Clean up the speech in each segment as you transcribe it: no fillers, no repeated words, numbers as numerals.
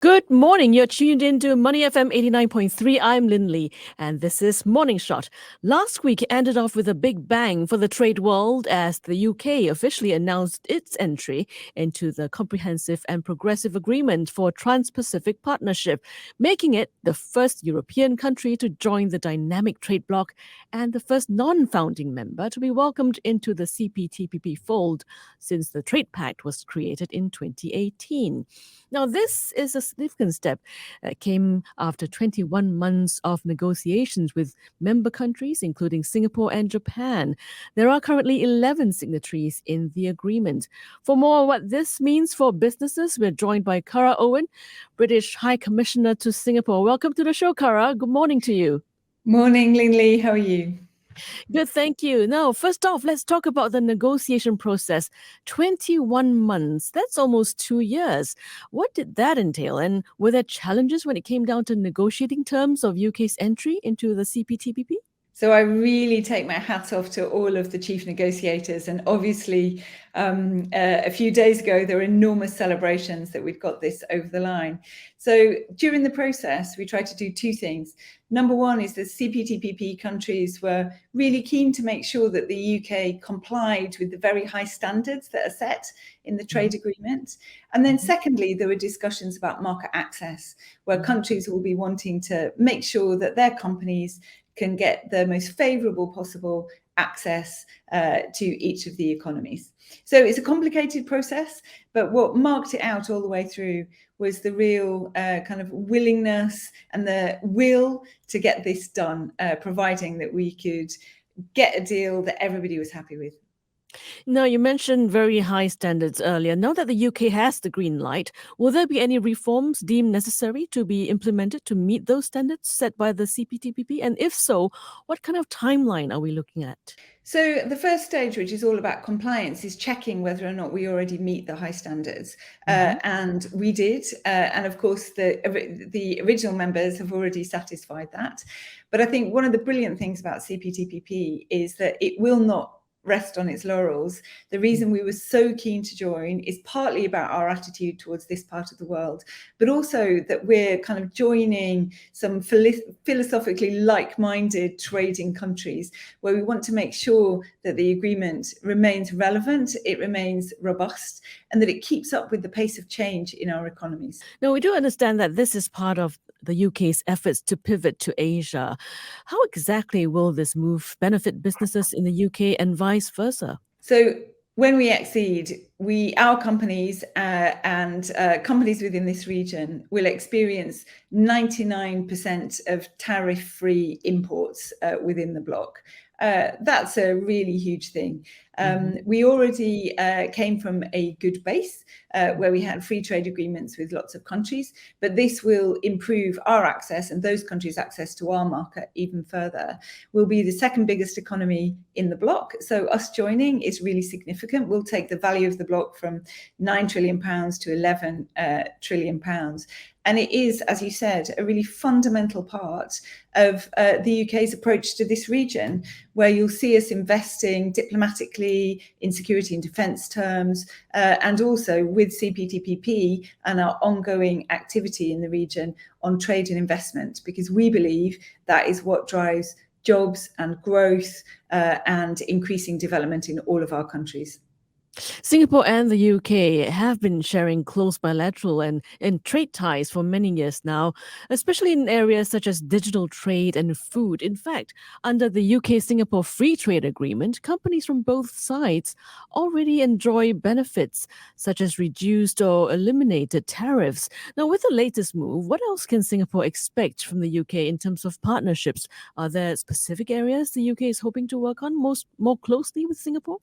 Good morning. You're tuned into Money FM 89.3. I'm Lynlee, and this is Morning Shot. Last week ended off with a big bang for the trade world as the UK officially announced its entry into the Comprehensive and Progressive Agreement for Trans-Pacific Partnership, making it the first European country to join the dynamic trade bloc and the first non-founding member to be welcomed into the CPTPP fold since the Trade Pact was created in 2018. Now, this is a significant step that came after 21 months of negotiations with member countries, including Singapore and Japan. There are currently 11 signatories in the agreement. For more on what this means for businesses, we're joined by Owen, British High Commissioner to Singapore. Welcome to the show, Kara. Good morning to you. Morning, Lynlee. How are you? Good, thank you. Now, first off, let's talk about the negotiation process. 21 months, that's almost 2 years. What did that entail? And were there challenges when it came down to negotiating terms of UK's entry into the CPTPP? So I really take my hat off to all of the chief negotiators. And obviously, a few days ago, there were enormous celebrations that we'd got this over the line. So during the process, we tried to do two things. Number one is the CPTPP countries were really keen to make sure that the UK complied with the very high standards that are set in the trade agreement. And then secondly, there were discussions about market access, where countries will be wanting to make sure that their companies can get the most favourable possible access to each of the economies. So it's a complicated process, but what marked it out all the way through was the real kind of willingness and the will to get this done, providing that we could get a deal that everybody was happy with. Now, you mentioned very high standards earlier. Now that the UK has the green light, will there be any reforms deemed necessary to be implemented to meet those standards set by the CPTPP? And if so, what kind of timeline are we looking at? So the first stage, which is all about compliance, is checking whether or not we already meet the high standards. And we did. And of course, the original members have already satisfied that. But I think one of the brilliant things about CPTPP is that it will not rest on its laurels. The reason we were so keen to join is partly about our attitude towards this part of the world, but also that we're kind of joining some philosophically like-minded trading countries where we want to make sure that the agreement remains relevant, it remains robust, and that it keeps up with the pace of change in our economies. Now, we do understand that this is part of the UK's efforts to pivot to Asia. How exactly will this move benefit businesses in the UK and vice versa? So when we accede, our companies and companies within this region will experience 99% of tariff-free imports within the bloc. That's a really huge thing. We already came from a good base where we had free trade agreements with lots of countries, but this will improve our access and those countries' access to our market even further. We'll be the second biggest economy in the bloc, so us joining is really significant. We'll take the value of the bloc from £9 trillion to £11 trillion. And it is, as you said, a really fundamental part of the UK's approach to this region, where you'll see us investing diplomatically in security and defence terms, and also with CPTPP and our ongoing activity in the region on trade and investment, because we believe that is what drives jobs and growth and increasing development in all of our countries. Singapore and the UK have been sharing close bilateral and trade ties for many years now, especially in areas such as digital trade and food. In fact, under the UK-Singapore Free Trade Agreement, companies from both sides already enjoy benefits such as reduced or eliminated tariffs. Now, with the latest move, what else can Singapore expect from the UK in terms of partnerships? Are there specific areas the UK is hoping to work on more closely with Singapore?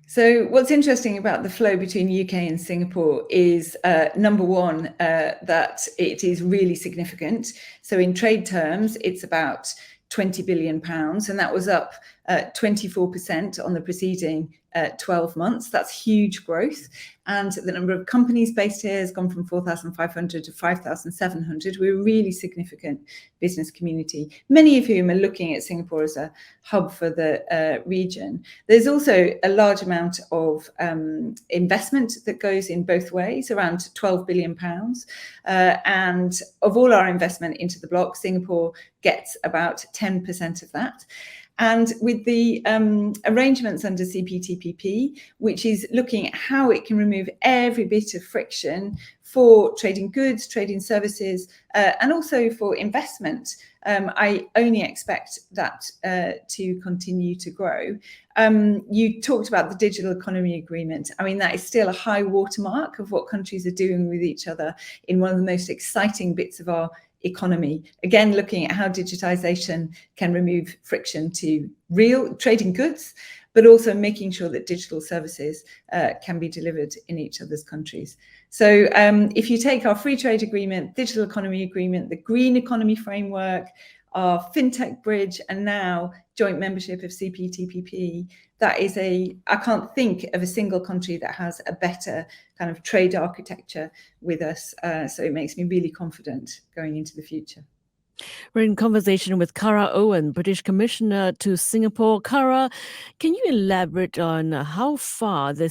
So what's interesting about the flow between UK and Singapore is, number one, that it is really significant. So in trade terms, it's about £20 billion, and that was up 24% on the preceding 12 months. That's huge growth. And the number of companies based here has gone from 4,500 to 5,700. We're a really significant business community, many of whom are looking at Singapore as a hub for the region. There's also a large amount of investment that goes in both ways, around £12 billion. And of all our investment into the bloc, Singapore gets about 10% of that. And with the arrangements under CPTPP, which is looking at how it can remove every bit of friction for trading goods, trading services, and also for investment, I only expect that to continue to grow. You talked about the digital economy agreement. I mean, that is still a high watermark of what countries are doing with each other in one of the most exciting bits of our economy. Again, looking at how digitization can remove friction to real trading goods, but also making sure that digital services can be delivered in each other's countries. So if you take our free trade agreement, digital economy agreement, the green economy framework, our fintech bridge, and now joint membership of CPTPP, I can't think of a single country that has a better kind of trade architecture with us. So it makes me really confident going into the future. We're in conversation with Kara Owen, British Commissioner to Singapore. Kara, can you elaborate on how far the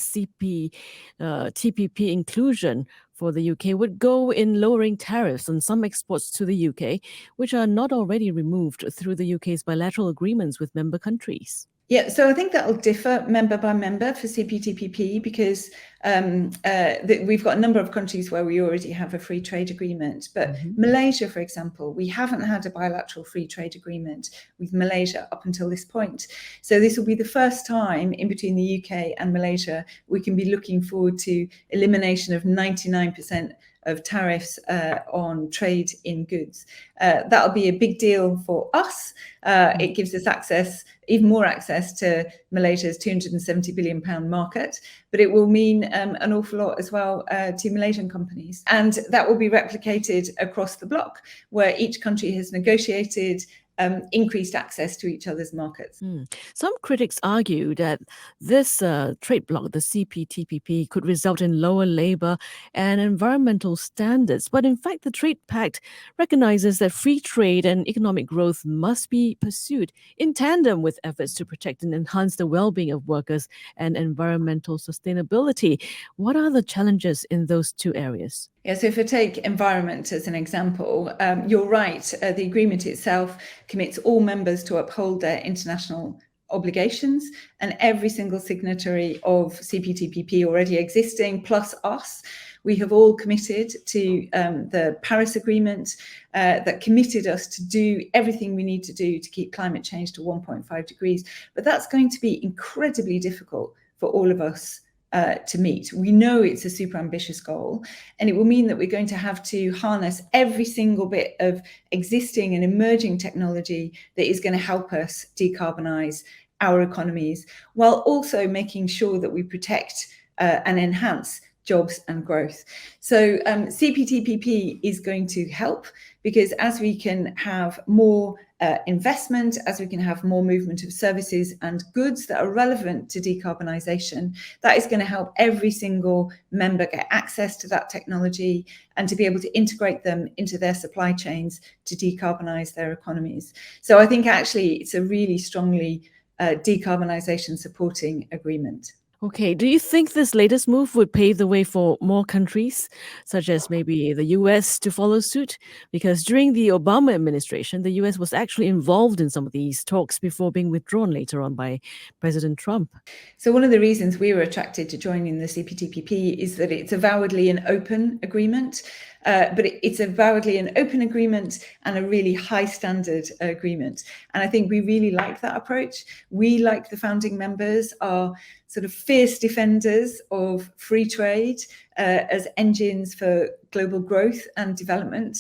CPTPP inclusion for the UK would go in lowering tariffs on some exports to the UK, which are not already removed through the UK's bilateral agreements with member countries? Yeah, so I think that'll differ member by member for CPTPP because we've got a number of countries where we already have a free trade agreement. But Malaysia, for example, we haven't had a bilateral free trade agreement with Malaysia up until this point. So this will be the first time in between the UK and Malaysia we can be looking forward to elimination of 99% of tariffs on trade in goods. That'll be a big deal for us. It gives us even more access to Malaysia's £270 billion market, but it will mean an awful lot as well to Malaysian companies. And that will be replicated across the bloc, where each country has negotiated increased access to each other's markets. Some critics argue that this trade bloc, the CPTPP, could result in lower labour and environmental standards. But in fact, the Trade Pact recognizes that free trade and economic growth must be pursued in tandem with efforts to protect and enhance the well-being of workers and environmental sustainability. What are the challenges in those two areas? Yeah, so if I take environment as an example, you're right, the agreement itself commits all members to uphold their international obligations, and every single signatory of CPTPP already existing, plus us, we have all committed to the Paris Agreement that committed us to do everything we need to do to keep climate change to 1.5 degrees. But that's going to be incredibly difficult for all of us to meet. We know it's a super ambitious goal, and it will mean that we're going to have to harness every single bit of existing and emerging technology that is going to help us decarbonize our economies, while also making sure that we protect and enhance jobs and growth. So CPTPP is going to help, because as we can have more investment, as we can have more movement of services and goods that are relevant to decarbonisation, that is going to help every single member get access to that technology and to be able to integrate them into their supply chains to decarbonise their economies. So I think actually it's a really strongly decarbonisation supporting agreement. Okay, do you think this latest move would pave the way for more countries, such as maybe the US, to follow suit? Because during the Obama administration, the US was actually involved in some of these talks before being withdrawn later on by President Trump. So one of the reasons we were attracted to joining the CPTPP is that it's avowedly an open agreement, but it's avowedly an open agreement and a really high standard agreement. And I think we really like that approach. We, like the founding members, are sort of fierce defenders of free trade as engines for global growth and development.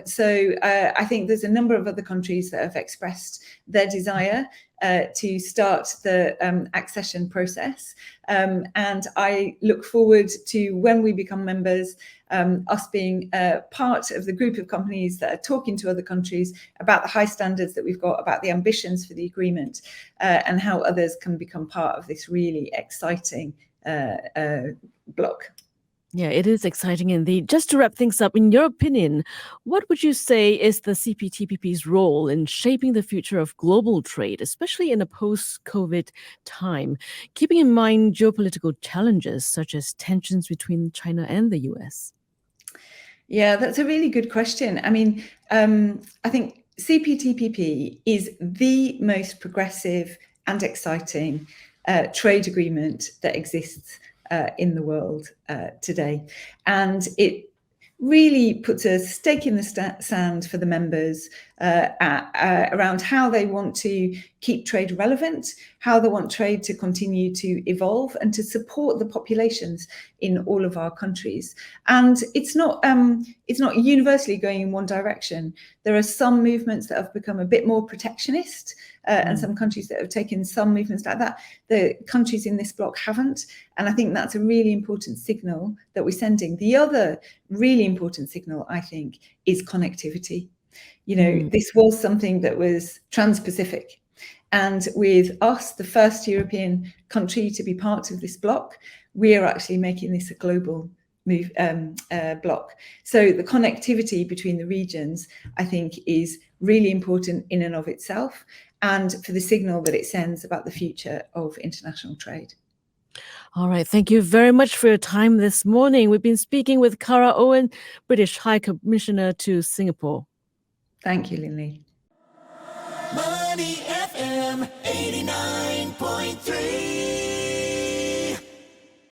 So I think there's a number of other countries that have expressed their desire to start the accession process. And I look forward to, when we become members, us being part of the group of companies that are talking to other countries about the high standards that we've got, about the ambitions for the agreement, and how others can become part of this really exciting block. Yeah, it is exciting indeed. Just to wrap things up, in your opinion, what would you say is the CPTPP's role in shaping the future of global trade, especially in a post-COVID time, keeping in mind geopolitical challenges such as tensions between China and the US? Yeah, that's a really good question. I mean, I think CPTPP is the most progressive and exciting trade agreement that exists in the world today. And it really puts a stake in the sand for the members around how they want to keep trade relevant, how they want trade to continue to evolve and to support the populations in all of our countries. And it's not universally going in one direction. There are some movements that have become a bit more protectionist, and some countries that have taken some movements like that. The countries in this bloc haven't. And I think that's a really important signal that we're sending. The other really important signal, I think, is connectivity. You know, this was something that was trans-Pacific. And with us, the first European country to be part of this bloc, we are actually making this a global bloc. So the connectivity between the regions, I think, is really important in and of itself, and for the signal that it sends about the future of international trade. All right. Thank you very much for your time this morning. We've been speaking with Cara Owen, British High Commissioner to Singapore. Thank you, Lynlee. Money FM 89.3.